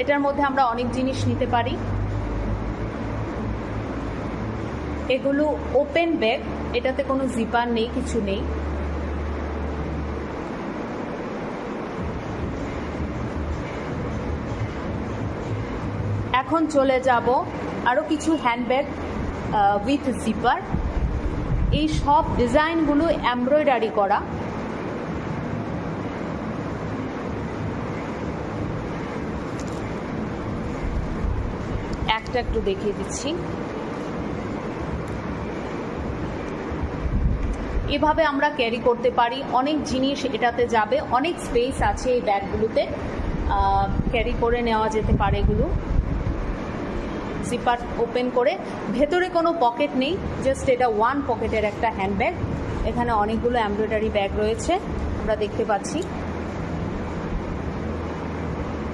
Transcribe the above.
এটার মধ্যে আমরা অনেক জিনিস নিতে পারি। এগুলো ওপেন ব্যাগ, এটাতে কোনো জিপার নেই, কিছু নেই। এখন চলে যাব আরও কিছু হ্যান্ডব্যাগ উইথ জিপার। এই সব ডিজাইনগুলো এমব্রয়ডারি করা। একটা একটু দেখিয়ে দিচ্ছি। এভাবে আমরা ক্যারি করতে পারি, অনেক জিনিস এটাতে যাবে, অনেক স্পেস আছে এই ব্যাগগুলোতে, ক্যারি করে নেওয়া যেতে পারে এগুলো। জিপার ওপেন করে, ভেতরে কোনো পকেট নেই, জাস্ট এটা ওয়ান পকেটের একটা হ্যান্ডব্যাগ। এখানে অনেকগুলো এমব্রয়ডারি ব্যাগ রয়েছে, আমরা দেখতে পাচ্ছি।